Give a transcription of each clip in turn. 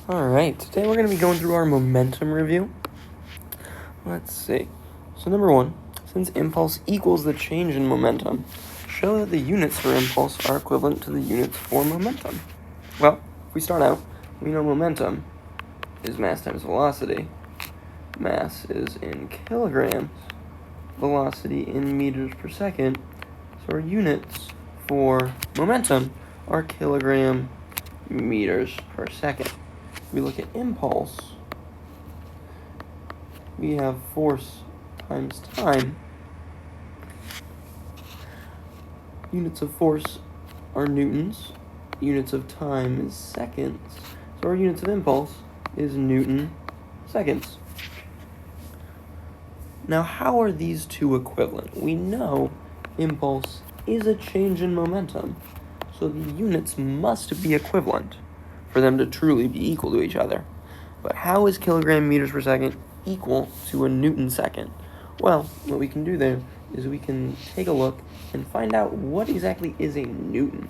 Alright, today we're going to be going through our momentum review. Let's see. So number one, since impulse equals the change in momentum, show that the units for impulse are equivalent to the units for momentum. Well, if we start out, we know momentum is mass times velocity. Mass is in kilograms, velocity in meters per second. So our units for momentum are kilogram meters per second. We look at impulse, we have force times time. Units of force are newtons, units of time is seconds, so our units of impulse is Newton seconds. Now, how are these two equivalent? We know impulse is a change in momentum, so the units must be equivalent for them to truly be equal to each other. But how is kilogram meters per second equal to a Newton second? Well, what we can do there is we can take a look and find out what exactly is a Newton.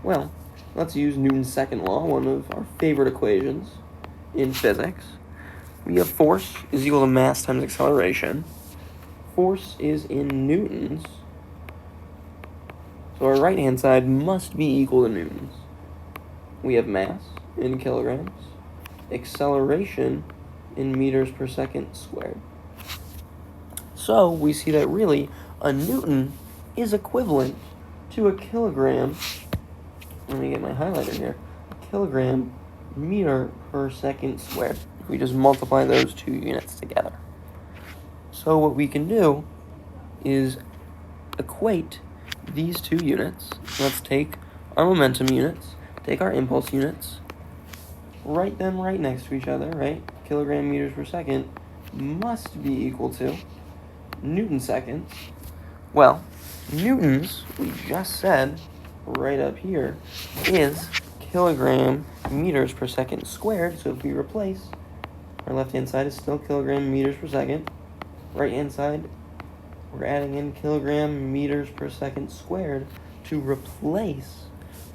Well, let's use Newton's second law, one of our favorite equations in physics. We have force is equal to mass times acceleration. Force is in newtons, so our right-hand side must be equal to newtons. We have mass in kilograms, acceleration in meters per second squared. So we see that really a Newton is equivalent to a kilogram. Let me get my highlighter here. A kilogram meter per second squared. If we just multiply those two units together. So what we can do is equate these two units. Let's take our momentum units, take our impulse units, write them right next to each other, right? Kilogram meters per second must be equal to Newton seconds. Well, newtons, we just said right up here, is kilogram meters per second squared. So if we replace, our left-hand side is still kilogram meters per second. Right-hand side, we're adding in kilogram meters per second squared to replace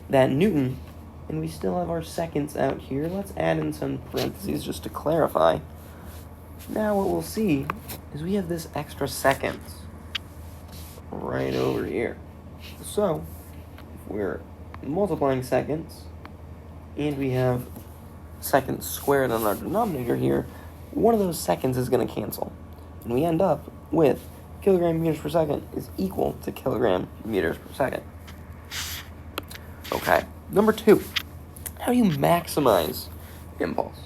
that Newton. And we still have our seconds out here. Let's add in some parentheses just to clarify. Now what we'll see is we have this extra seconds right over here. So if we're multiplying seconds and we have seconds squared on our denominator here, one of those seconds is going to cancel. And we end up with kilogram meters per second is equal to kilogram meters per second. Okay, number two, how do you maximize impulse?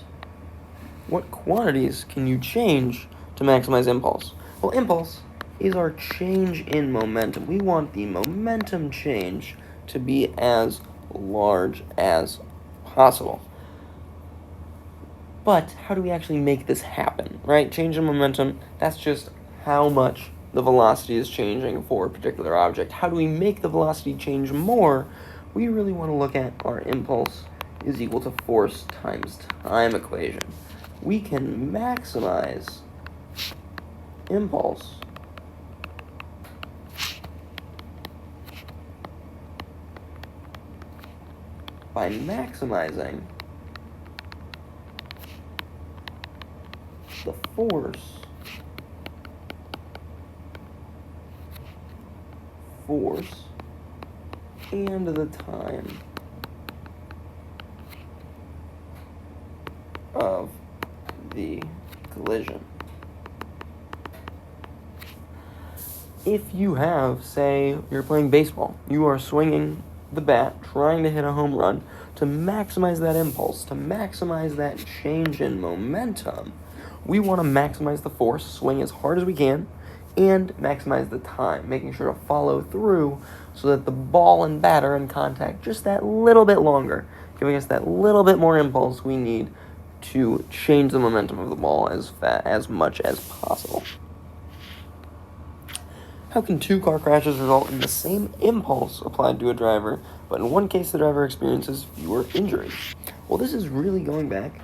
What quantities can you change to maximize impulse? Well, impulse is our change in momentum. We want the momentum change to be as large as possible. But how do we actually make this happen, right? Change in momentum, that's just how much the velocity is changing for a particular object. How do we make the velocity change more? We really want to look at our impulse is equal to force times time equation. We can maximize impulse by maximizing the force and the time of the collision. If you have, say, you're playing baseball, you are swinging the bat, trying to hit a home run, to maximize that impulse, to maximize that change in momentum, we want to maximize the force, swing as hard as we can, and maximize the time, making sure to follow through so that the ball and bat are in contact just that little bit longer, giving us that little bit more impulse we need to change the momentum of the ball as much as possible. How can two car crashes result in the same impulse applied to a driver, but in one case the driver experiences fewer injuries? Well, this is really going back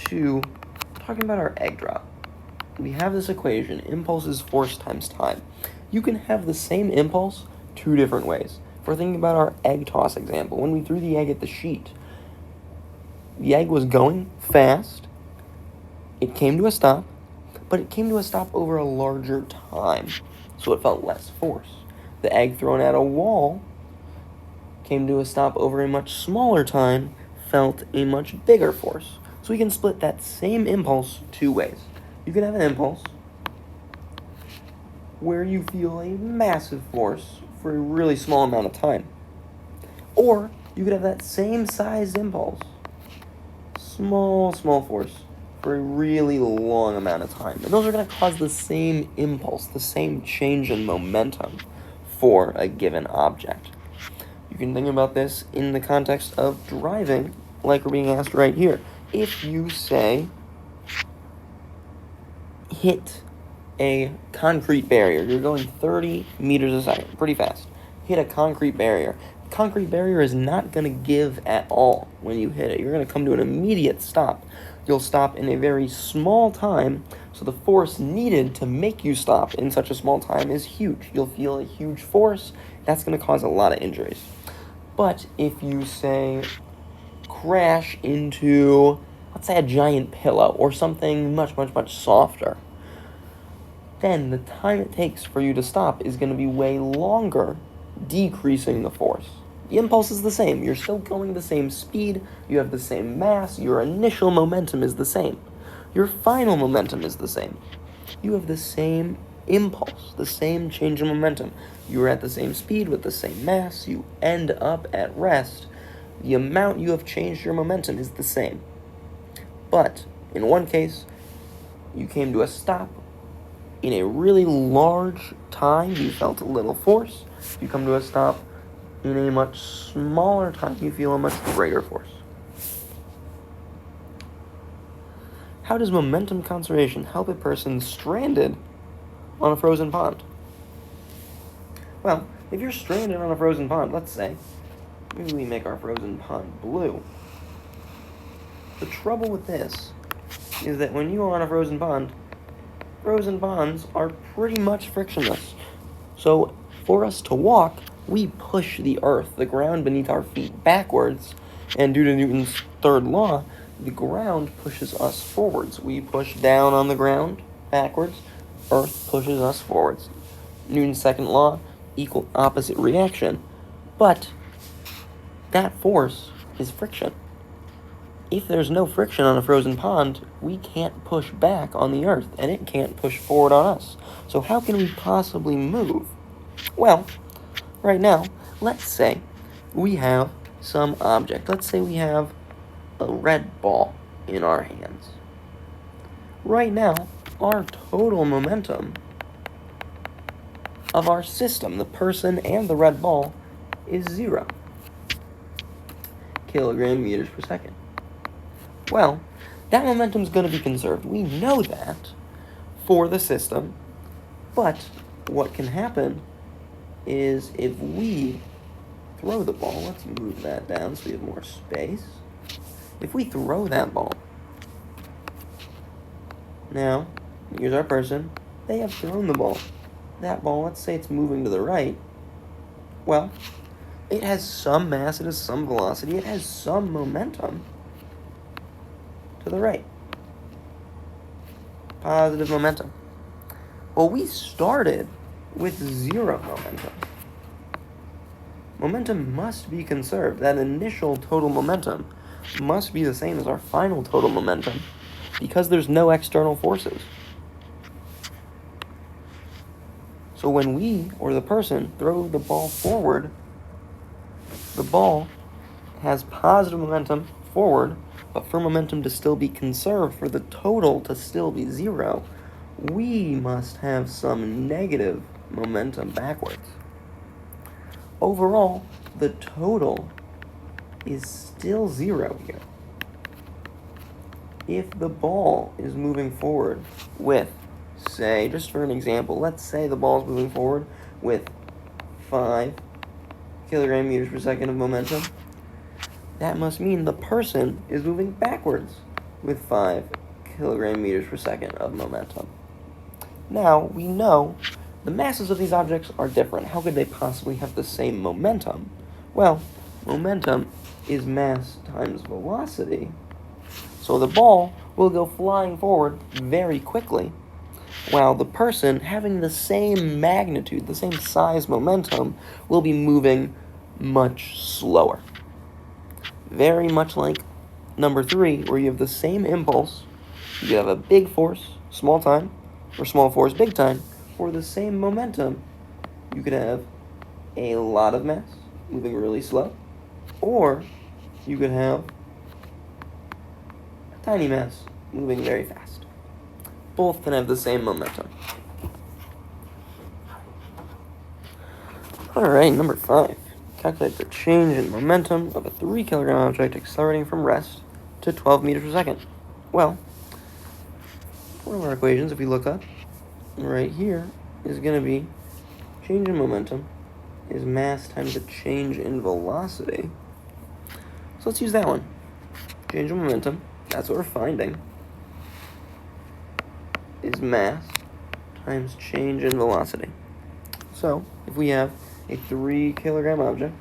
to talking about our egg drop. We have this equation, impulse is force times time. You can have the same impulse two different ways. If we're thinking about our egg toss example, when we threw the egg at the sheet, The egg was going fast. It came to a stop, but it came to a stop over a larger time, so it felt less force. The egg thrown at a wall came to a stop over a much smaller time, felt a much bigger force. So we can split that same impulse two ways. You can have an impulse where you feel a massive force for a really small amount of time. Or you could have that same size impulse, small force, for a really long amount of time. And those are going to cause the same impulse, the same change in momentum for a given object. You can think about this in the context of driving, like we're being asked right here. If you say, hit a concrete barrier, you're going 30 meters a second, pretty fast. Hit a concrete barrier. The concrete barrier is not going to give at all when you hit it. You're going to come to an immediate stop. You'll stop in a very small time, so the force needed to make you stop in such a small time is huge. You'll feel a huge force. That's going to cause a lot of injuries. But if you say crash into, let's say, a giant pillow or something much softer, then the time it takes for you to stop is going to be way longer, decreasing the force. The impulse is the same. You're still going the same speed. You have the same mass. Your initial momentum is the same. Your final momentum is the same. You have the same impulse, the same change in momentum. You are at the same speed with the same mass. You end up at rest. The amount you have changed your momentum is the same. But in one case, you came to a stop in a really large time. You felt a little force. You come to a stop in a much smaller time. You feel a much greater force. How does momentum conservation help a person stranded on a frozen pond? Well, if you're stranded on a frozen pond, let's say, maybe we make our frozen pond blue. The trouble with this is that when you are on a frozen ponds are pretty much frictionless. So for us to walk, we push the earth, the ground beneath our feet, backwards, and due to Newton's third law, the ground pushes us forwards. We push down on the ground, backwards, earth pushes us forwards. Newton's second law, equal opposite reaction. But that force is friction. If there's no friction on a frozen pond, we can't push back on the earth, and it can't push forward on us. So how can we possibly move? Well, right now, let's say we have some object. Let's say we have a red ball in our hands. Right now, our total momentum of our system, the person and the red ball, is 0 kilogram meters per second. Well, that momentum is going to be conserved. We know that for the system, but what can happen is if we throw the ball, let's move that down so we have more space. If we throw that ball, now, here's our person, they have thrown the ball. That ball, let's say it's moving to the right, well, it has some mass, it has some velocity, it has some momentum to the right. Positive momentum. Well, we started with 0 momentum. Momentum must be conserved. That initial total momentum must be the same as our final total momentum because there's no external forces. So when we, or the person, throw the ball forward, the ball has positive momentum forward, but for momentum to still be conserved, for the total to still be 0, we must have some negative momentum backwards. Overall, the total is still 0 here. If the ball is moving forward with, say, just for an example, let's say the ball is moving forward with 5 kilogram meters per second of momentum, that must mean the person is moving backwards with 5 kilogram meters per second of momentum. Now, we know the masses of these objects are different. How could they possibly have the same momentum? Well, momentum is mass times velocity, So the ball will go flying forward very quickly, while the person having the same magnitude, the same size momentum, will be moving much slower. Very much like number 3, where you have the same impulse, you have a big force, small time, or small force, big time. For the same momentum, you could have a lot of mass moving really slow, or you could have a tiny mass moving very fast. Both can have the same momentum. Alright, number 5. Calculate the change in momentum of a 3 kilogram object accelerating from rest to 12 meters per second. Well, one of our equations, if we look up, right here, is going to be change in momentum is mass times the change in velocity. So let's use that one. Change in momentum, that's what we're finding, is mass times change in velocity. So if we have a 3 kilogram object,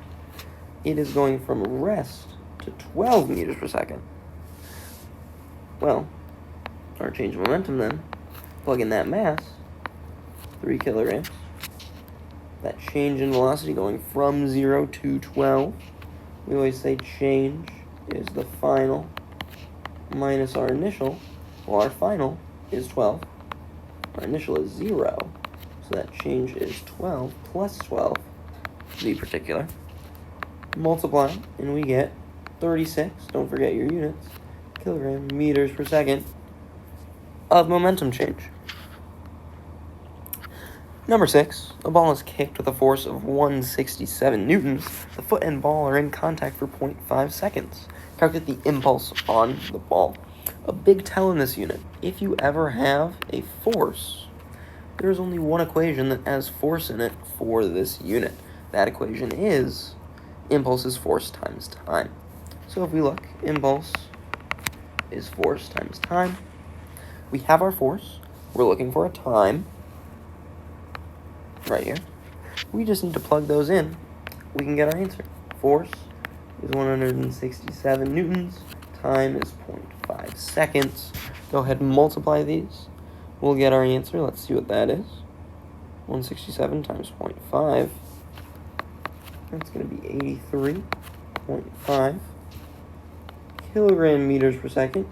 it is going from rest to 12 meters per second. Well, our change in momentum then, plug in that mass, 3 kilograms, that change in velocity going from 0 to 12. We always say change is the final minus our initial. Well, our final is 12. Our initial is 0. So that change is 12 plus 12, to be particular. Multiply, and we get 36, don't forget your units, kilogram meters per second of momentum change. Number 6, a ball is kicked with a force of 167 newtons. The foot and ball are in contact for 0.5 seconds. Calculate the impulse on the ball. A big tell in this unit, if you ever have a force, there's only one equation that has force in it for this unit. That equation is impulse is force times time. So if we look, impulse is force times time. We have our force. We're looking for a time right here. We just need to plug those in. We can get our answer. Force is 167 newtons. Time is 0.5 seconds. Go ahead and multiply these. We'll get our answer. Let's see what that is. 167 times 0.5. That's going to be 83.5 kilogram meters per second.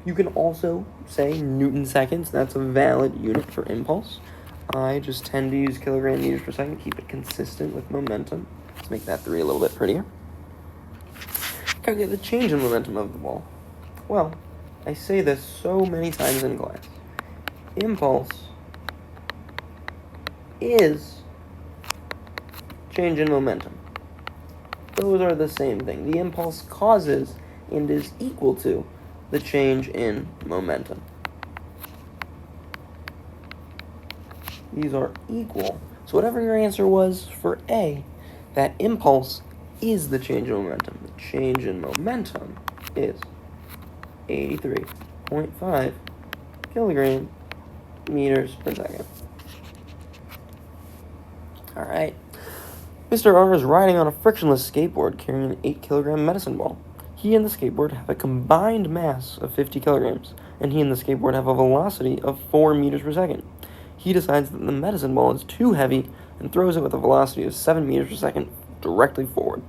You can also say Newton seconds. That's a valid unit for impulse. I just tend to use kilogram meters per second, keep it consistent with momentum. Let's make that 3 a little bit prettier. Calculate the change in momentum of the ball. Well, I say this so many times in class. Impulse is change in momentum. Those are the same thing. The impulse causes and is equal to the change in momentum. These are equal. So whatever your answer was for A, that impulse is the change in momentum. The change in momentum is 83.5 kilogram meters per second. All right. Mr. R is riding on a frictionless skateboard carrying an 8 kilogram medicine ball. He and the skateboard have a combined mass of 50 kilograms, and he and the skateboard have a velocity of 4 meters per second. He decides that the medicine ball is too heavy and throws it with a velocity of 7 meters per second directly forward.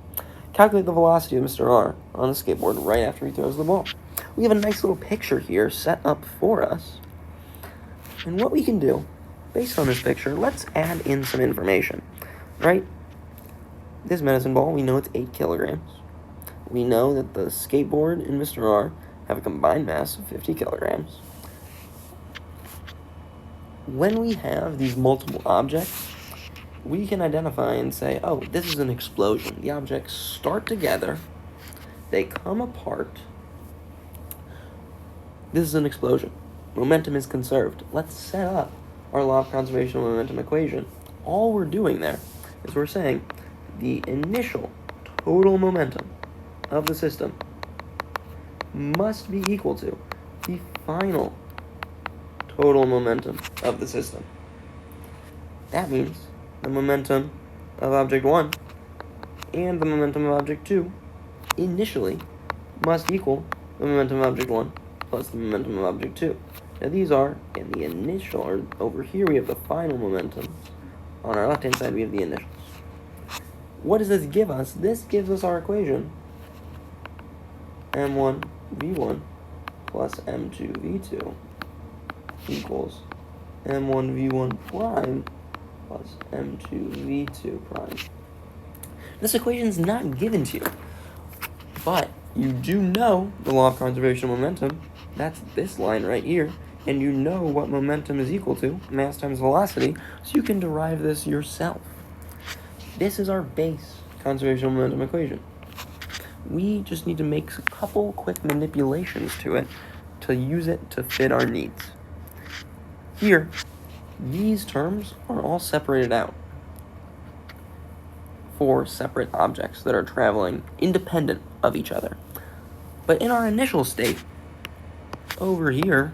Calculate the velocity of Mr. R on the skateboard right after he throws the ball. We have a nice little picture here set up for us. And what we can do, based on this picture, let's add in some information, right? This medicine ball, we know it's 8 kilograms. We know that the skateboard and Mr. R have a combined mass of 50 kilograms. When we have these multiple objects, we can identify and say, oh, this is an explosion. The objects start together, they come apart. This is an explosion. Momentum is conserved. Let's set up our law of conservation of momentum equation. All we're doing there is we're saying the initial total momentum of the system must be equal to the final total momentum of the system. That means the momentum of object 1 and the momentum of object 2 initially must equal the momentum of object 1 plus the momentum of object 2. Now these are, in the initial, or over here we have the final momentum. On our left-hand side we have the initials. What does this give us? This gives us our equation. m1 v1 plus m2 v2 equals m1 v1 prime plus m2 v2 prime. This equation is not given to you, but you do know the law of conservation of momentum. That's this line right here, and you know what momentum is equal to, mass times velocity, so you can derive this yourself. This is our base conservation of momentum equation. We just need to make a couple quick manipulations to it to use it to fit our needs. Here, these terms are all separated out for separate objects that are traveling independent of each other. But in our initial state, over here,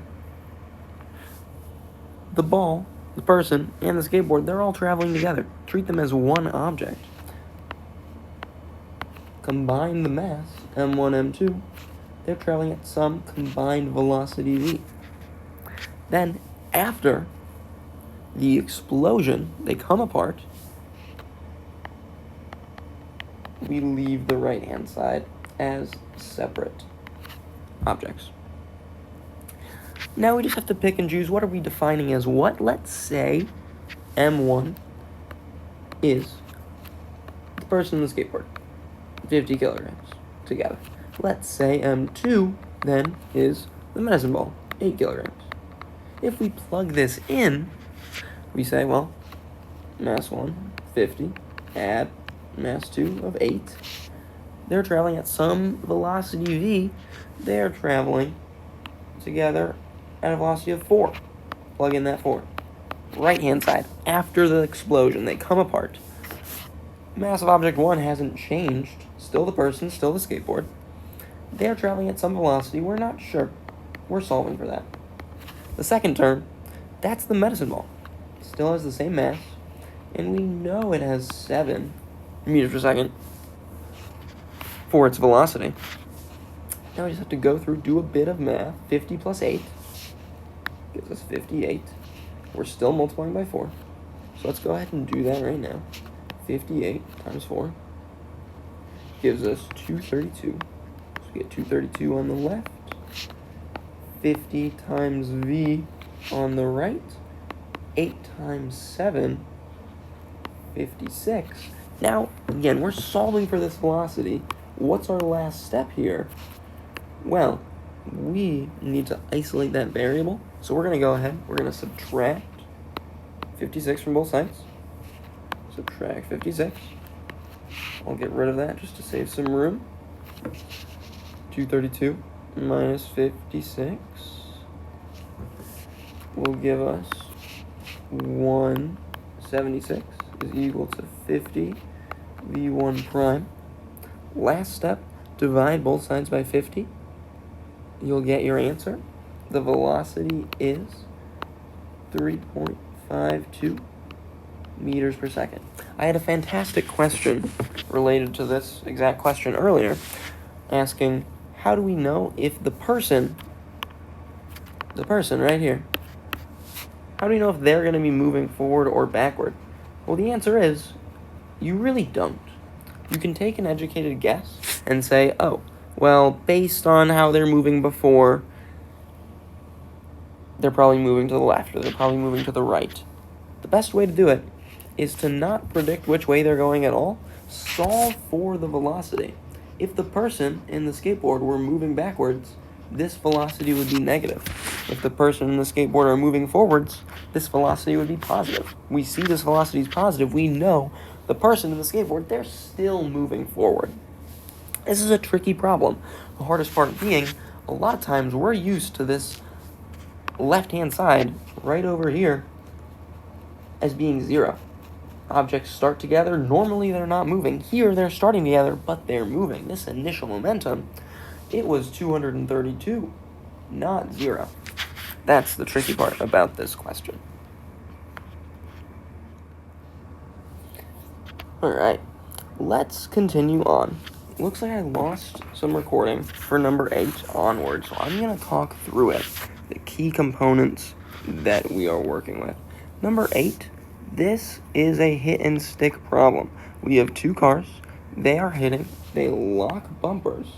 the ball, the person, and the skateboard, they're all traveling together. Treat them as one object. Combine the mass, m1, m2, they're traveling at some combined velocity v. Then, after the explosion, they come apart. We leave the right-hand side as separate objects. Now we just have to pick and choose what are we defining as what. Let's say m1 is the person and the skateboard, 50 kilograms together. Let's say m2 then is the medicine ball, 8 kilograms. If we plug this in, we say, well, mass 1, 50, add mass 2 of 8. They're traveling at some velocity v. They're traveling together at a velocity of 4. Plug in that 4. Right-hand side, after the explosion, they come apart. Mass of object 1 hasn't changed. Still the person, still the skateboard. They're traveling at some velocity. We're not sure. We're solving for that. The second term, that's the medicine ball. Still has the same mass, and we know it has 7 meters per second for its velocity. Now we just have to go through, do a bit of math. 50 plus 8 gives us 58. We're still multiplying by 4. So let's go ahead and do that right now. 58 times 4 gives us 232. So we get 232 on the left. 50 times v on the right. 8 times 7, 56. Now, again, we're solving for this velocity. What's our last step here? Well, we need to isolate that variable. So we're going to go ahead, we're going to subtract 56 from both sides. Subtract 56. I'll get rid of that just to save some room. 232 minus 56 will give us 176 is equal to 50 v1 prime. Last step, divide both sides by 50. You'll get your answer. The velocity is 3.52 meters per second. I had a fantastic question related to this exact question earlier, asking how do we know if the person right here, how do we know if they're going to be moving forward or backward? Well, the answer is you really don't. You can take an educated guess and say, oh, well, based on how they're moving before, they're probably moving to the left or they're probably moving to the right. The best way to do it is to not predict which way they're going at all. Solve for the velocity. If the person in the skateboard were moving backwards, this velocity would be negative. If the person and the skateboard are moving forwards, this velocity would be positive. We see this velocity is positive. We know the person in the skateboard, they're still moving forward. This is a tricky problem. The hardest part being, a lot of times we're used to this left-hand side right over here as being 0. Objects start together. Normally they're not moving. Here they're starting together, but they're moving. This initial momentum, it was 232, not 0. That's the tricky part about this question. All right, let's continue on. looks like I lost some recording for number 8 onward, so I'm going to talk through it, the key components that we are working with. Number 8, this is a hit and stick problem. We have 2 cars, they are hitting, they lock bumpers.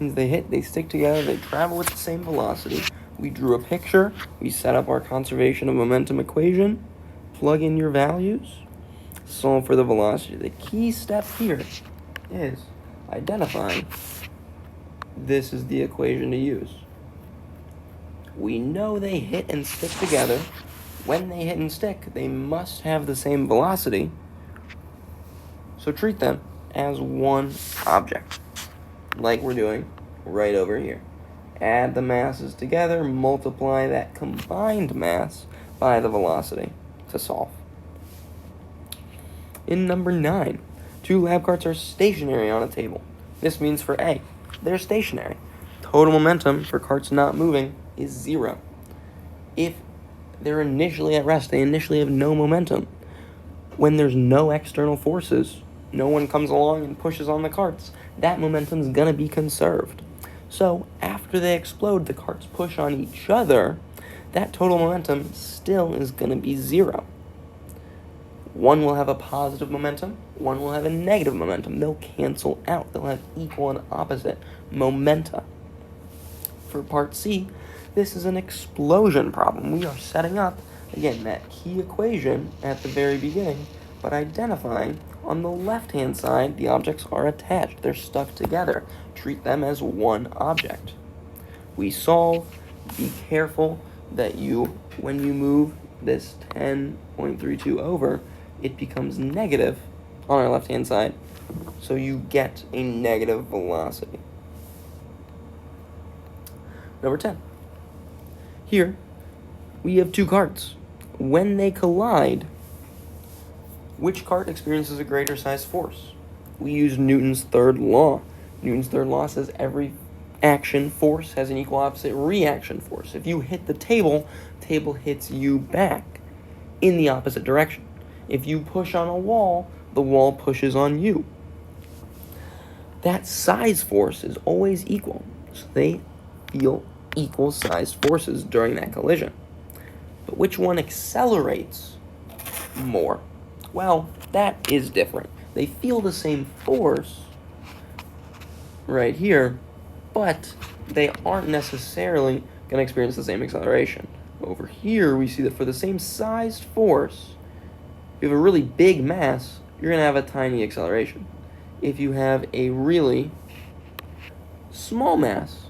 As they hit, they stick together, they travel with the same velocity. We drew a picture, we set up our conservation of momentum equation, plug in your values, solve for the velocity. The key step here is identifying this is the equation to use. We know they hit and stick together. When they hit and stick, they must have the same velocity, so treat them as one object, like we're doing right over here. Add the masses together, multiply that combined mass by the velocity to solve. In number 9, 2 lab carts are stationary on a table. This means for A, they're stationary. Total momentum for carts not moving is 0. If they're initially at rest, they initially have no momentum. When there's no external forces, no one comes along and pushes on the carts, that momentum's gonna be conserved. So after they explode, the carts push on each other, that total momentum still is gonna be 0. One will have a positive momentum, one will have a negative momentum. They'll cancel out. They'll have equal and opposite momenta. For part C, this is an explosion problem. We are setting up, again, that key equation at the very beginning, but identifying on the left-hand side, the objects are attached. They're stuck together. Treat them as one object. We solve. Be careful that when you move this 10.32 over, it becomes negative on our left-hand side, so you get a negative velocity. Number 10. Here, we have 2 carts. When they collide, which cart experiences a greater size force? We use Newton's third law. Newton's third law says every action force has an equal opposite reaction force. If you hit the table hits you back in the opposite direction. If you push on a wall, the wall pushes on you. That size force is always equal, so they feel equal sized forces during that collision. But which one accelerates more? Well, that is different. They feel the same force right here, but they aren't necessarily going to experience the same acceleration. Over here, we see that for the same sized force, if you have a really big mass, you're going to have a tiny acceleration. If you have a really small mass,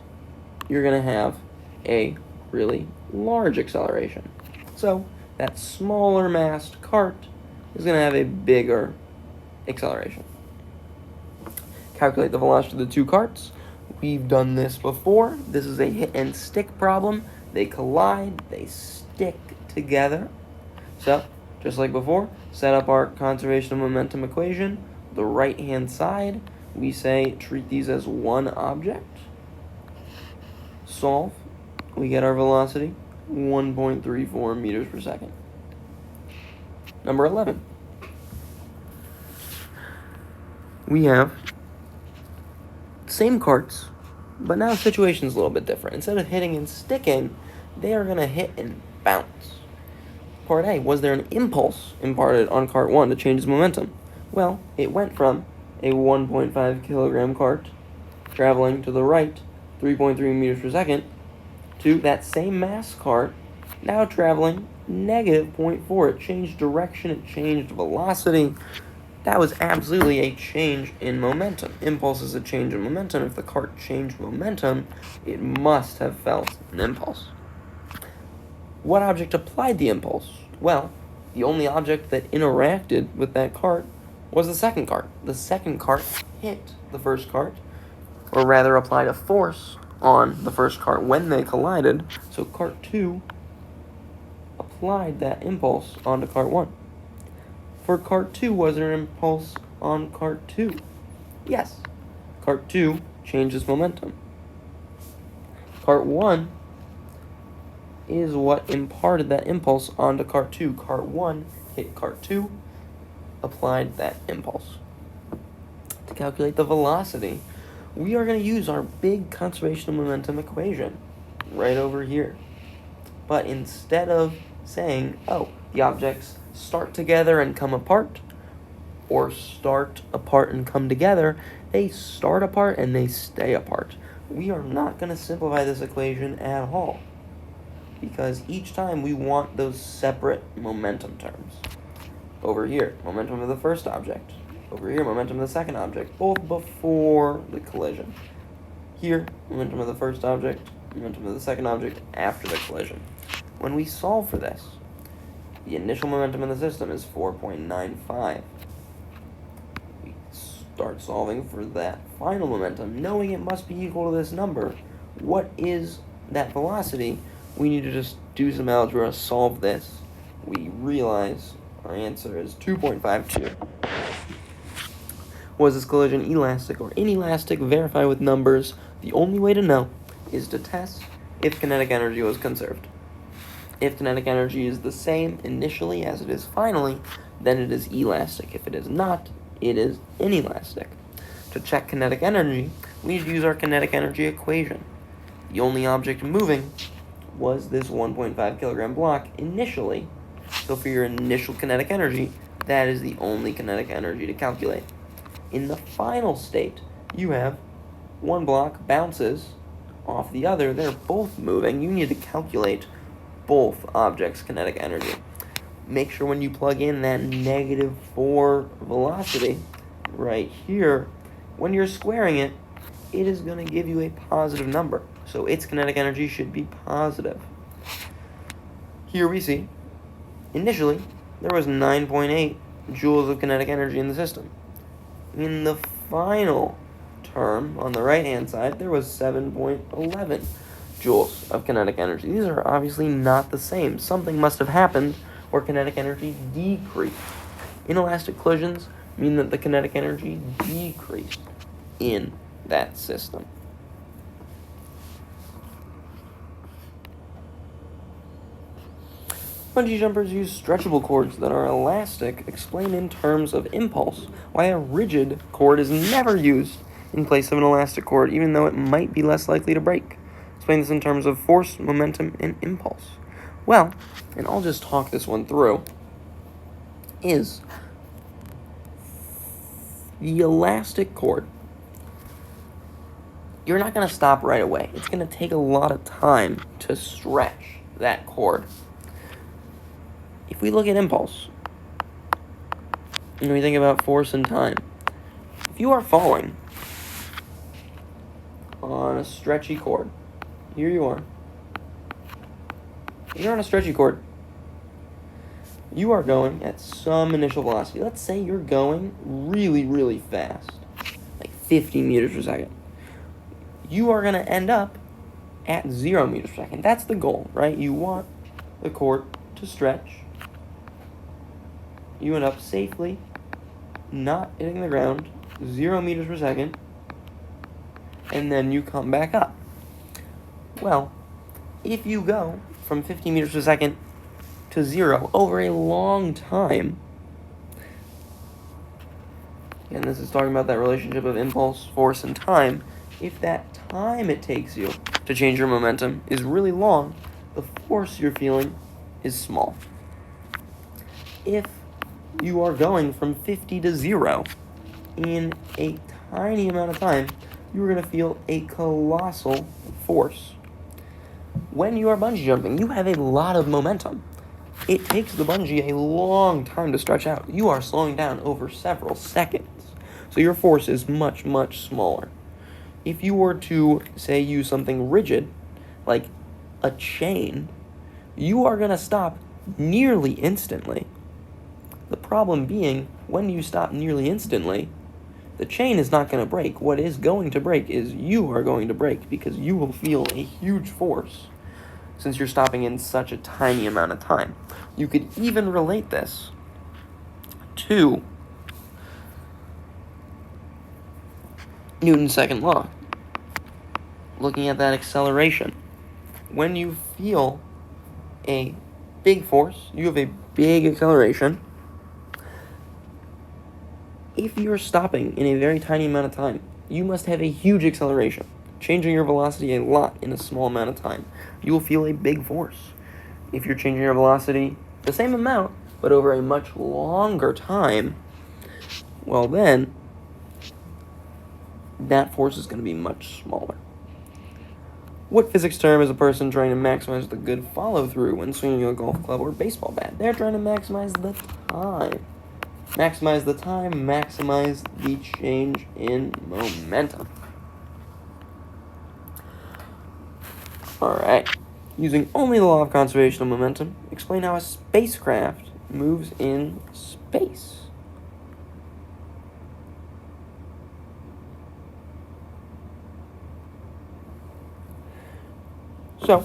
you're going to have a really large acceleration. So that smaller massed cart is going to have a bigger acceleration. Calculate the velocity of the 2 carts. We've done this before. This is a hit and stick problem. They collide, they stick together. So, just like before, set up our conservation of momentum equation. The right-hand side, we say treat these as one object. Solve. We get our velocity, 1.34 meters per second. Number 11. We have same carts, but now the situation's a little bit different. Instead of hitting and sticking, they are going to hit and bounce. Part A, was there an impulse imparted on cart 1 to change its momentum? Well, it went from a 1.5 kilogram cart traveling to the right 3.3 meters per second to that same mass cart now traveling negative 0.4. It changed direction, it changed velocity. That was absolutely a change in momentum. Impulse is a change in momentum. If the cart changed momentum, it must have felt an impulse. What object applied the impulse? Well, the only object that interacted with that cart was the second cart. The second cart hit the first cart, or rather applied a force on the first cart when they collided. So cart 2 applied that impulse onto cart 1. For cart 2, was there an impulse on cart 2? Yes. Cart 2 changes momentum. Cart 1 is what imparted that impulse onto cart 2. Cart 1 hit cart 2, applied that impulse. To calculate the velocity, we are going to use our big conservation of momentum equation right over here. But instead of saying, oh, the objects start together and come apart, or start apart and come together, they start apart and they stay apart. We are not going to simplify this equation at all, because each time we want those separate momentum terms. Over here, momentum of the first object. Over here, momentum of the second object, both before the collision. Here, momentum of the first object, momentum of the second object after the collision. When we solve for this, the initial momentum in the system is 4.95. We start solving for that final momentum, knowing it must be equal to this number. What is that velocity? We need to just do some algebra, solve this. We realize our answer is 2.52. Was this collision elastic or inelastic? Verify with numbers. The only way to know is to test if kinetic energy was conserved. If kinetic energy is the same initially as it is finally, then it is elastic. If it is not, it is inelastic. To check kinetic energy, we need to use our kinetic energy equation. The only object moving was this 1.5 kilogram block initially. So for your initial kinetic energy, that is the only kinetic energy to calculate. In the final state, you have one block bounces off the other. They're both moving. You need to calculate both objects' kinetic energy. Make sure when you plug in that -4 velocity right here, when you're squaring it, it is going to give you a positive number. So its kinetic energy should be positive. Here we see, initially, there was 9.8 joules of kinetic energy in the system. In the final term, on the right-hand side, there was 7.11 joules of kinetic energy. These are obviously not the same. Something must have happened where kinetic energy decreased. Inelastic collisions mean that the kinetic energy decreased in that system. Bungee jumpers use stretchable cords that are elastic. Explain in terms of impulse why a rigid cord is never used in place of an elastic cord, even though it might be less likely to break. Explain this in terms of force, momentum, and impulse. Well, and I'll just talk this one through, is the elastic cord. You're not going to stop right away. It's going to take a lot of time to stretch that cord. If we look at impulse, and we think about force and time, if you are falling on a stretchy cord, here you are, you're on a stretchy cord, you are going at some initial velocity. Let's say you're going really, really fast, like 50 meters per second. You are going to end up at 0 meters per second. That's the goal, right? You want the cord to stretch. You end up safely not hitting the ground, 0 meters per second, and then you come back up. Well, if you go from 50 meters per second to 0 over a long time, and this is talking about that relationship of impulse, force, and time, if that time it takes you to change your momentum is really long, the force you're feeling is small. If you are going from 50 to 0 in a tiny amount of time, you're going to feel a colossal force. When you are bungee jumping, you have a lot of momentum. It takes the bungee a long time to stretch out. You are slowing down over several seconds. So your force is much, much smaller. If you were to, say, use something rigid, like a chain, you are going to stop nearly instantly. The problem being, when you stop nearly instantly, the chain is not going to break. What is going to break is you are going to break, because you will feel a huge force since you're stopping in such a tiny amount of time. You could even relate this to Newton's second law. Looking at that acceleration. When you feel a big force, you have a big acceleration. if you're stopping in a very tiny amount of time, you must have a huge acceleration, changing your velocity a lot in a small amount of time. You will feel a big force. If you're changing your velocity the same amount, but over a much longer time, well then, that force is going to be much smaller. What physics term is a person trying to maximize the good follow-through when swinging a golf club or baseball bat? They're trying to maximize the time. Maximize the time, maximize the change in momentum. Alright. Using only the law of conservation of momentum, explain how a spacecraft moves in space. So,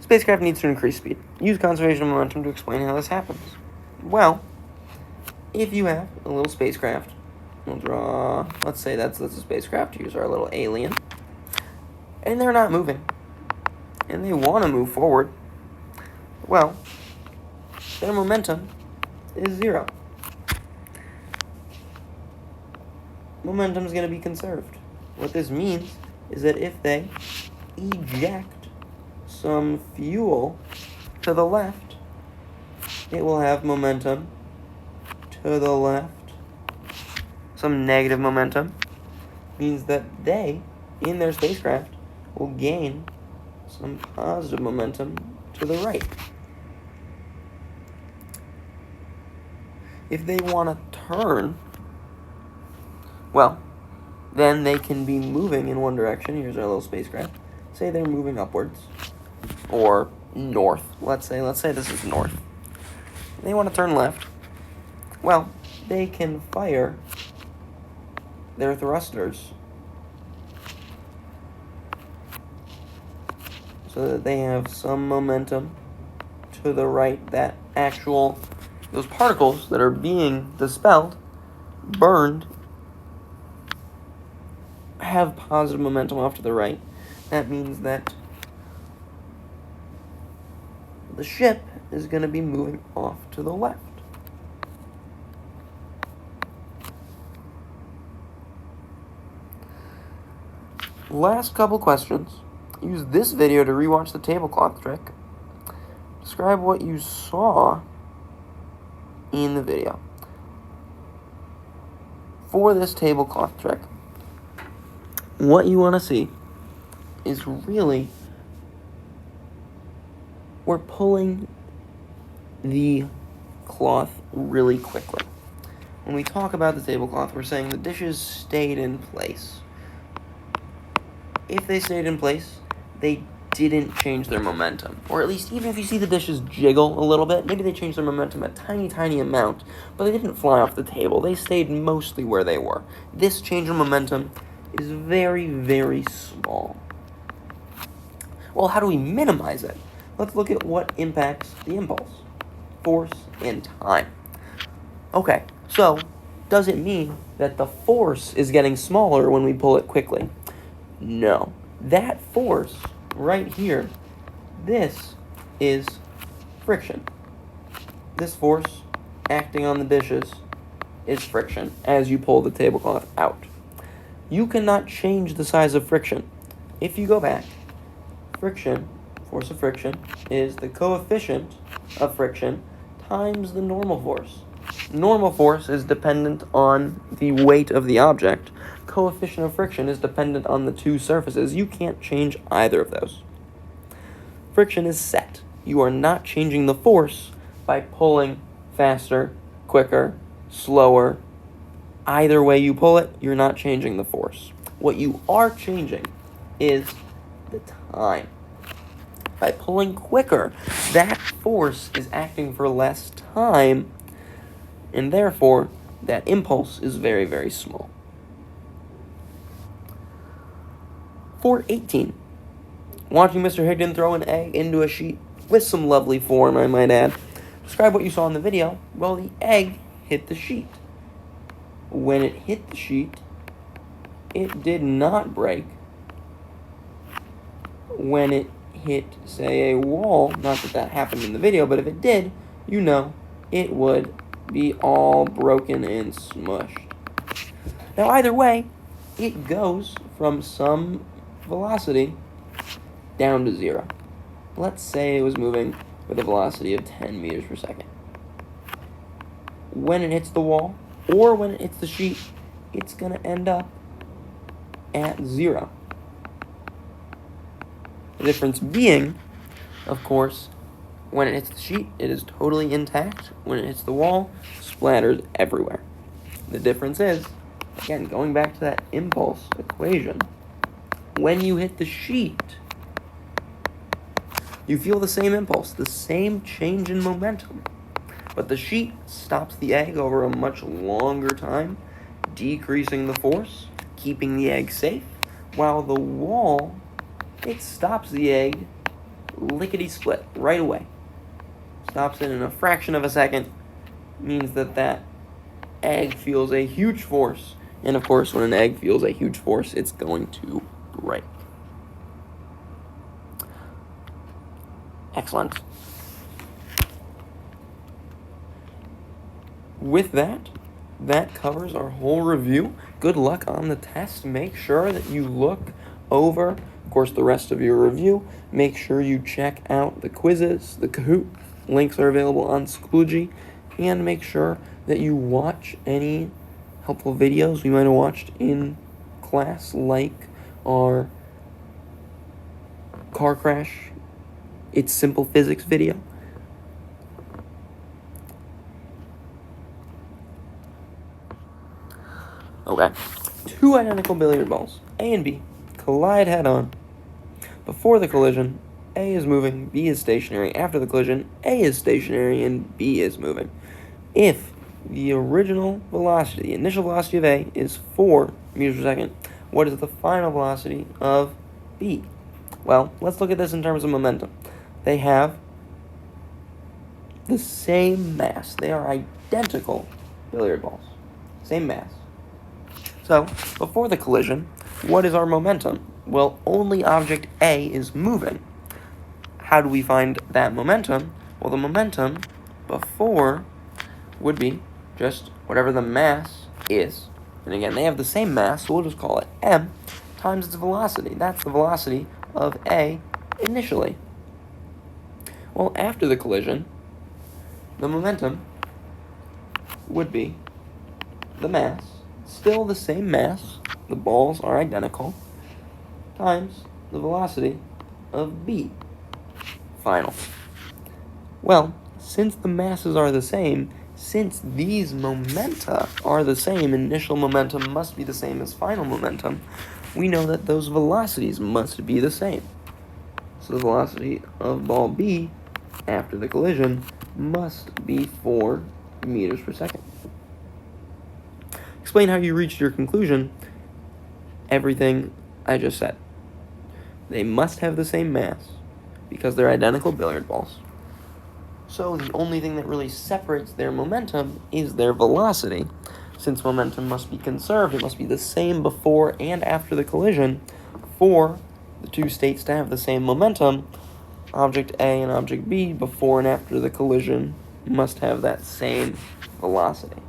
spacecraft needs to increase speed. Use conservation of momentum to explain how this happens. Well, if you have a little spacecraft, we'll draw, let's say that's a spacecraft, use our little alien, and they're not moving, and they want to move forward, well, their momentum is 0. Momentum is going to be conserved. What this means is that if they eject some fuel to the left, it will have momentum to the left. Some negative momentum means that they, in their spacecraft, will gain some positive momentum to the right. If they want to turn, well, then they can be moving in one direction. Here's our little spacecraft. Say they're moving upwards or north. Let's say this is north. They want to turn left. Well, they can fire their thrusters so that they have some momentum to the right. That those particles that are being dispelled, burned, have positive momentum off to the right. That means that the ship is going to be moving off to the left. Last couple questions. Use this video to rewatch the tablecloth trick. Describe what you saw in the video. For this tablecloth trick, what you want to see is really, we're pulling the cloth really quickly. When we talk about the tablecloth, we're saying the dishes stayed in place. If they stayed in place, they didn't change their momentum. Or at least, even if you see the dishes jiggle a little bit, maybe they changed their momentum a tiny, tiny amount, but they didn't fly off the table. They stayed mostly where they were. This change in momentum is very, very small. Well, how do we minimize it? Let's look at what impacts the impulse. Force and time. Okay, so does it mean that the force is getting smaller when we pull it quickly? No. That force right here, this is friction. This force acting on the dishes is friction as you pull the tablecloth out. You cannot change the size of friction. If you go back, friction, force of friction, is the coefficient of friction times the normal force. Normal force is dependent on the weight of the object. Coefficient of friction is dependent on the two surfaces. You can't change either of those. Friction is set. You are not changing the force by pulling faster, quicker, slower. Either way you pull it, you're not changing the force. What you are changing is the time. By pulling quicker, that force is acting for less time, and therefore, that impulse is very, very small. For 18, watching Mr. Higdon throw an egg into a sheet with some lovely form, I might add. Describe what you saw in the video. Well, the egg hit the sheet. When it hit the sheet, it did not break. When it hit, say, a wall, not that that happened in the video, but if it did, you know, it would be all broken and smushed. Now, either way, it goes from some velocity down to 0. Let's say it was moving with a velocity of 10 meters per second. When it hits the wall, or when it hits the sheet, it's going to end up at 0. The difference being, of course, when it hits the sheet, it is totally intact. When it hits the wall, splatters everywhere. The difference is, again, going back to that impulse equation, when you hit the sheet, you feel the same impulse, the same change in momentum. But the sheet stops the egg over a much longer time, decreasing the force, keeping the egg safe, while the wall, it stops the egg lickety-split right away. Stops it in a fraction of a second, means that egg feels a huge force. And of course, when an egg feels a huge force, it's going to break. Excellent. With that covers our whole review. Good luck on the test. Make sure that you look over, of course, the rest of your review. Make sure you check out the quizzes, the Kahoot. Links are available on Schoology. And make sure that you watch any helpful videos we might have watched in class, like our car crash, It's Simple Physics video. Okay, 2 identical billiard balls, A and B, collide head-on. Before the collision, A is moving, B is stationary. After the collision, A is stationary and B is moving. If the original velocity, the initial velocity of A is 4 meters per second, what is the final velocity of B? Well, let's look at this in terms of momentum. They have the same mass. They are identical billiard balls. Same mass. So, before the collision, what is our momentum? Well, only object A is moving. How do we find that momentum? Well, the momentum before would be just whatever the mass is. And again, they have the same mass, so we'll just call it m times its velocity. That's the velocity of A initially. Well, after the collision, the momentum would be the mass, still the same mass, the balls are identical, times the velocity of B, final. Well, since the masses are the same, since these momenta are the same, initial momentum must be the same as final momentum, we know that those velocities must be the same. So the velocity of ball B after the collision must be 4 meters per second. Explain how you reached your conclusion. Everything I just said. They must have the same mass because they're identical billiard balls. So the only thing that really separates their momentum is their velocity. Since momentum must be conserved, it must be the same before and after the collision. For the two states to have the same momentum, object A and object B before and after the collision must have that same velocity.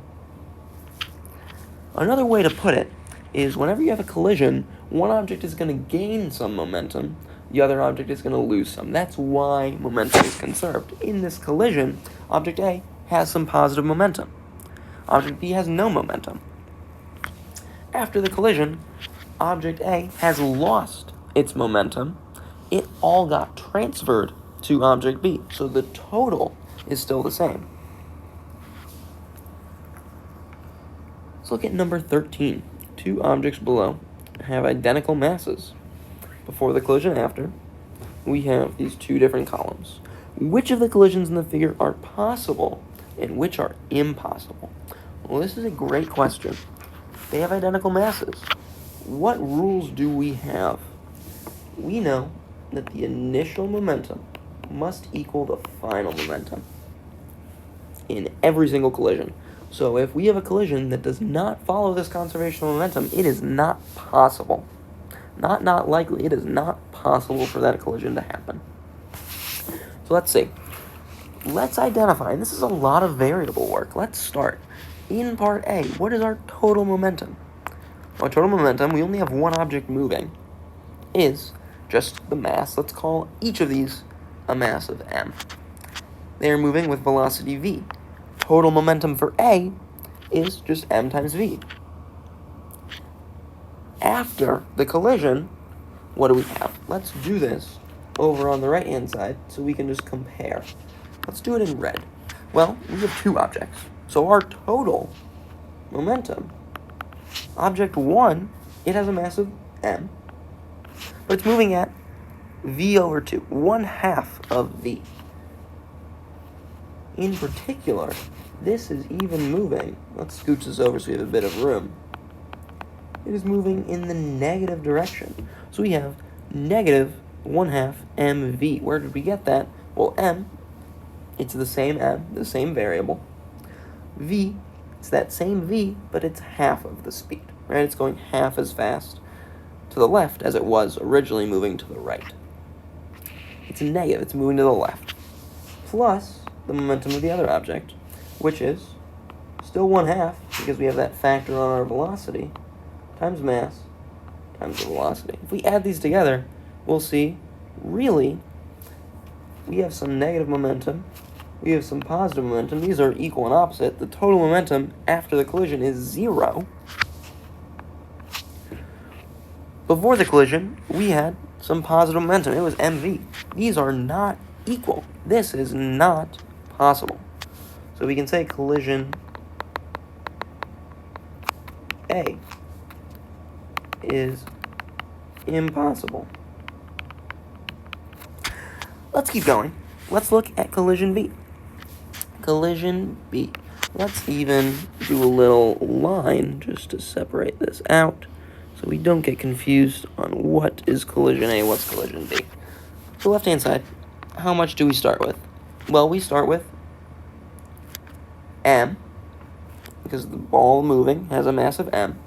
Another way to put it is whenever you have a collision, one object is going to gain some momentum, the other object is going to lose some. That's why momentum is conserved. In this collision, object A has some positive momentum. Object B has no momentum. After the collision, object A has lost its momentum. It all got transferred to object B, so the total is still the same. Let's look at number 13. 2 objects below have identical masses. Before the collision and after, we have these 2 different columns. Which of the collisions in the figure are possible and which are impossible? Well, this is a great question. They have identical masses. What rules do we have? We know that the initial momentum must equal the final momentum in every single collision. So if we have a collision that does not follow this conservation of momentum, it is not possible. Not likely, it is not possible for that collision to happen. So let's see. let's identify, and this is a lot of variable work. Let's start. In part A, what is our total momentum? Our total momentum, we only have one object moving, is just the mass. Let's call each of these a mass of m. They are moving with velocity v. Total momentum for A is just m times v. After the collision, what do we have? Let's do this over on the right-hand side so we can just compare. Let's do it in red. Well, we have two objects. So our total momentum, object 1, it has a mass of m, but it's moving at v over 2, 1/2 of v. In particular, this is even moving. Let's scooch this over so we have a bit of room. It is moving in the negative direction. So we have negative 1/2 mv. Where did we get that? Well, m, it's the same m, the same variable. V, it's that same v, but it's half of the speed, right? It's going half as fast to the left as it was originally moving to the right. It's negative, it's moving to the left. Plus the momentum of the other object, which is still 1/2, because we have that factor on our velocity, times mass, times the velocity. If we add these together, we'll see, really, we have some negative momentum, we have some positive momentum. These are equal and opposite. The total momentum after the collision is 0. Before the collision, we had some positive momentum. It was mv. These are not equal. This is not possible. So we can say collision A is impossible. Let's keep going. Let's look at collision B. Collision B. Let's even do a little line just to separate this out so we don't get confused on what is collision A, what's collision B. So left-hand side, how much do we start with? Well, we start with m, because the ball moving has a mass of m,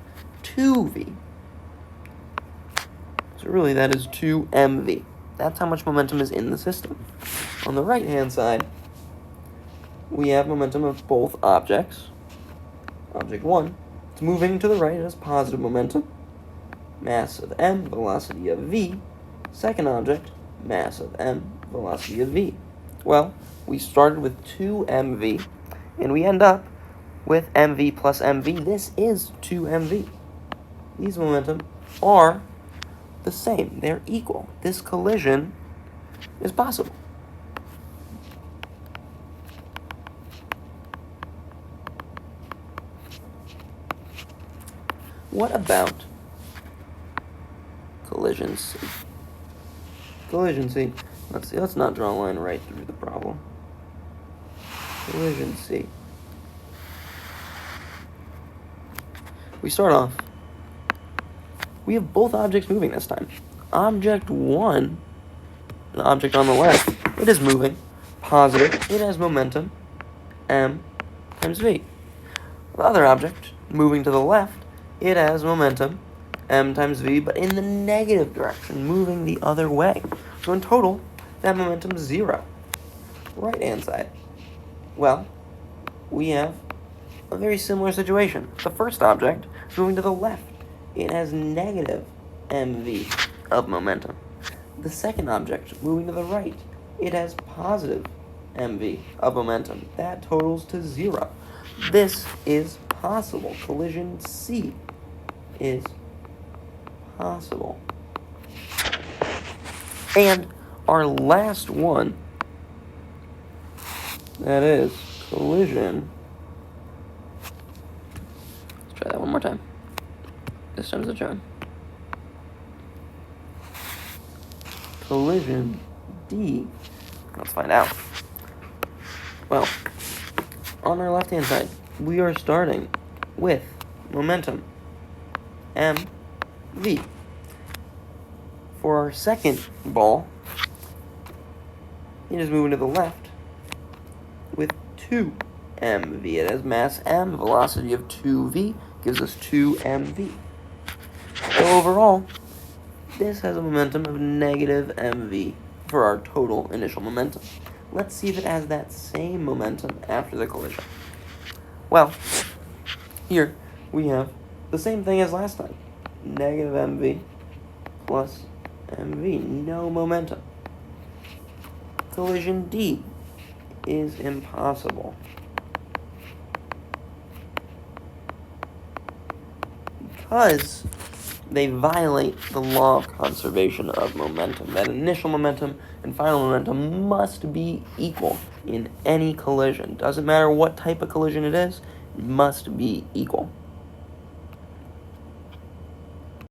2v. So really that is 2mv. That's how much momentum is in the system. On the right-hand side, we have momentum of both objects. Object 1, it's moving to the right, it has positive momentum. Mass of m, velocity of v. Second object, mass of m, velocity of v. Well, we started with 2mv, and we end up with mv plus mv. This is 2mv. These momentum are the same. They're equal. This collision is possible. What about collision C? Collision C. Let's see. Let's not draw a line right through the problem. Collision C. We start off. We have both objects moving this time. Object 1, the object on the left, it is moving positive. It has momentum m times v. The other object moving to the left, it has momentum m times v, but in the negative direction, moving the other way. So in total, that momentum is 0. Right-hand side. Well, we have a very similar situation. The first object is moving to the left. It has negative mv of momentum. The second object moving to the right, it has positive mv of momentum. That totals to 0. This is possible. Collision C is possible. And our last one, that is collision. Let's try that one more time. This time's the charm. Collision D. Let's find out. Well, on our left-hand side, we are starting with momentum mv. For our second ball, it is moving to the left with 2mv. It has mass m, velocity of 2v, gives us 2mv. So overall, this has a momentum of negative mv for our total initial momentum. Let's see if it has that same momentum after the collision. Well, here we have the same thing as last time. Negative mv plus mv. No momentum. Collision D is impossible. Because they violate the law of conservation of momentum. That initial momentum and final momentum must be equal in any collision. Doesn't matter what type of collision it is, it must be equal.